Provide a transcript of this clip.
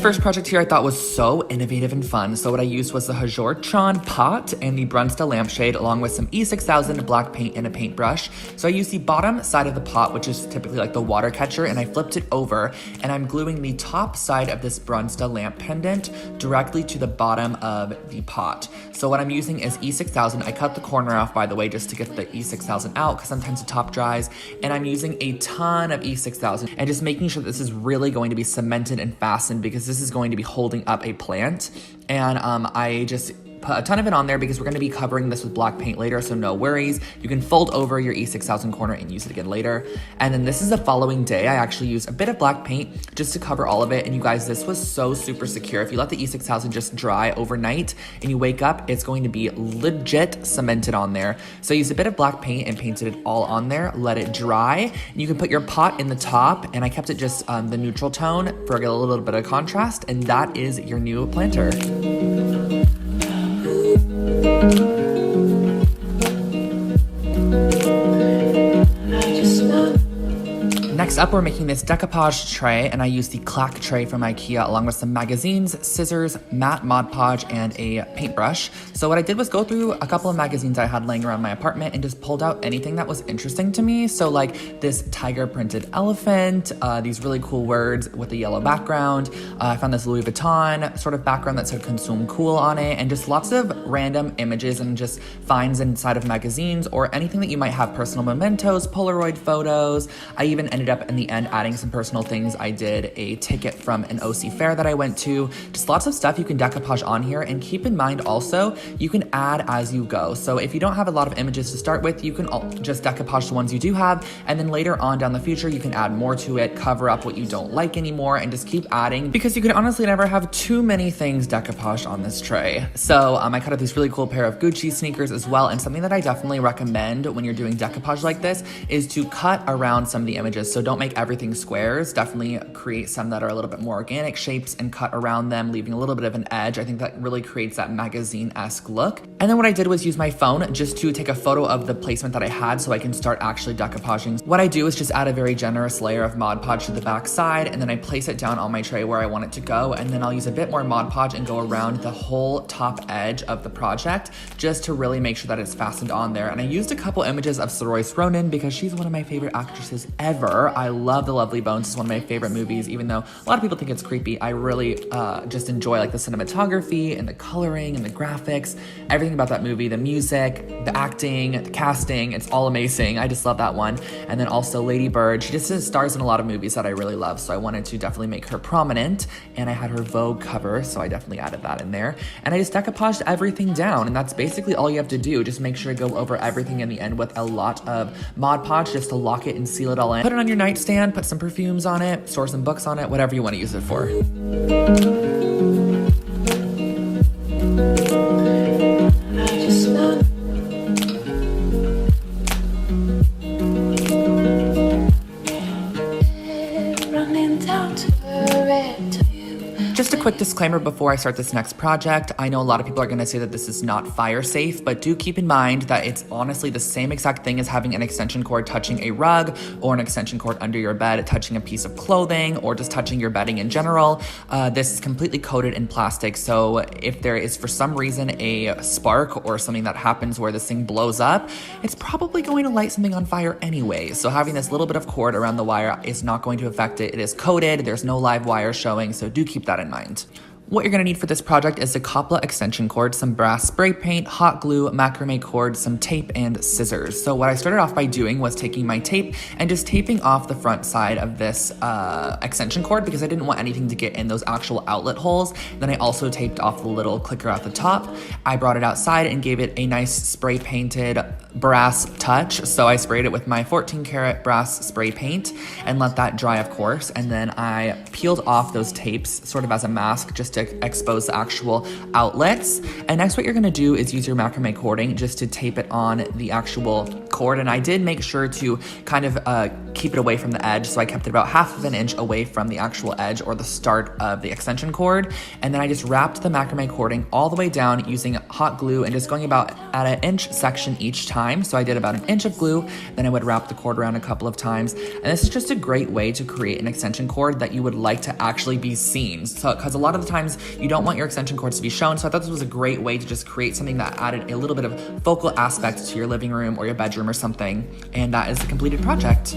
first project here I thought was so innovative and fun. So what I used was the Hajortron pot and the Brunsta lampshade along with some E6000 black paint and a paintbrush. So I used the bottom side of the pot, which is typically like the water catcher, and I flipped it over and I'm gluing the top side of this Brunsta lamp pendant directly to the bottom of the pot. So what I'm using is E6000. I cut the corner off, by the way, just to get the E6000 out because sometimes the top dries, and I'm using a ton of E6000 and just making sure that this is really going to be cemented and fastened because this is going to be holding up a plant. And I just put a ton of it on there because we're going to be covering this with black paint later, so no worries. You can fold over your E6000 corner and use it again later. And then this is the following day. I actually used a bit of black paint just to cover all of it. And you guys, this was so super secure. If you let the E6000 just dry overnight and you wake up, it's going to be legit cemented on there. So I used a bit of black paint and painted it all on there, let it dry. And you can put your pot in the top, and I kept it just the neutral tone for a little bit of contrast, and that is your new planter. Next up, we're making this decoupage tray, and I used the clack tray from IKEA along with some magazines, scissors, matte Mod Podge, and a paintbrush. So what I did was go through a couple of magazines I had laying around my apartment and just pulled out anything that was interesting to me. So like this tiger printed elephant, these really cool words with a yellow background. I found this Louis Vuitton sort of background that said consume cool on it, and just lots of random images and just finds inside of magazines or anything that you might have, personal mementos, Polaroid photos. I even ended up in the end adding some personal things. I did a ticket from an OC fair that I went to. Just lots of stuff you can decoupage on here, and keep in mind also you can add as you go. So if you don't have a lot of images to start with, you can just decoupage the ones you do have, and then later on down the future you can add more to it, cover up what you don't like anymore, and just keep adding, because you could honestly never have too many things decoupaged on this tray. So I cut out these really cool pair of Gucci sneakers as well, and something that I definitely recommend when you're doing decoupage like this is to cut around some of the images. So don't make everything squares. Definitely create some that are a little bit more organic shapes and cut around them, leaving a little bit of an edge. I think that really creates that magazine-esque look. And then what I did was use my phone just to take a photo of the placement that I had so I can start actually decoupaging. What I do is just add a very generous layer of Mod Podge to the back side, and then I place it down on my tray where I want it to go, and then I'll use a bit more Mod Podge and go around the whole top edge of the project just to really make sure that it's fastened on there. And I used a couple images of Saoirse Ronan because she's one of my favorite actresses ever. I love The Lovely Bones. It's one of my favorite movies, even though a lot of people think it's creepy. I really just enjoy like the cinematography and the coloring and the graphics, everything about that movie, the music, the acting, the casting, it's all amazing. I just love that one. And then also Lady Bird, she just stars in a lot of movies that I really love, so I wanted to definitely make her prominent, and I had her Vogue cover, so I definitely added that in there. And I just decoupaged everything down, and that's basically all you have to do. Just make sure to go over everything in the end with a lot of Mod Podge just to lock it and seal it all in. Put it on your nightstand, put some perfumes on it, store some books on it, whatever you want to use it for. Just a quick disclaimer before I start this next project. I know a lot of people are going to say that this is not fire safe, but do keep in mind that it's honestly the same exact thing as having an extension cord touching a rug, or an extension cord under your bed touching a piece of clothing, or just touching your bedding in general. This is completely coated in plastic, so if there is for some reason a spark or something that happens where this thing blows up, it's probably going to light something on fire anyway. So having this little bit of cord around the wire is not going to affect it. It is coated, there's no live wire showing, so do keep that in mind. What you're gonna need for this project is a Copla extension cord, some brass spray paint, hot glue, macrame cord, some tape, and scissors. So what I started off by doing was taking my tape and just taping off the front side of this extension cord because I didn't want anything to get in those actual outlet holes. Then I also taped off the little clicker at the top. I brought it outside and gave it a nice spray painted brass touch. So I sprayed it with my 14 karat brass spray paint and let that dry, of course. And then I peeled off those tapes sort of as a mask just to expose the actual outlets. And next what you're gonna do is use your macrame cording just to tape it on the actual cord. And I did make sure to kind of keep it away from the edge. So I kept it about 1/2 inch away from the actual edge or the start of the extension cord. And then I just wrapped the macrame cording all the way down using hot glue and just going about at an inch section each time. So I did about 1 inch of glue, then I would wrap the cord around a couple of times. And this is just a great way to create an extension cord that you would like to actually be seen. So, because a lot of the times you don't want your extension cords to be shown. So I thought this was a great way to just create something that added a little bit of focal aspect to your living room or your bedroom or something. And that is the completed project.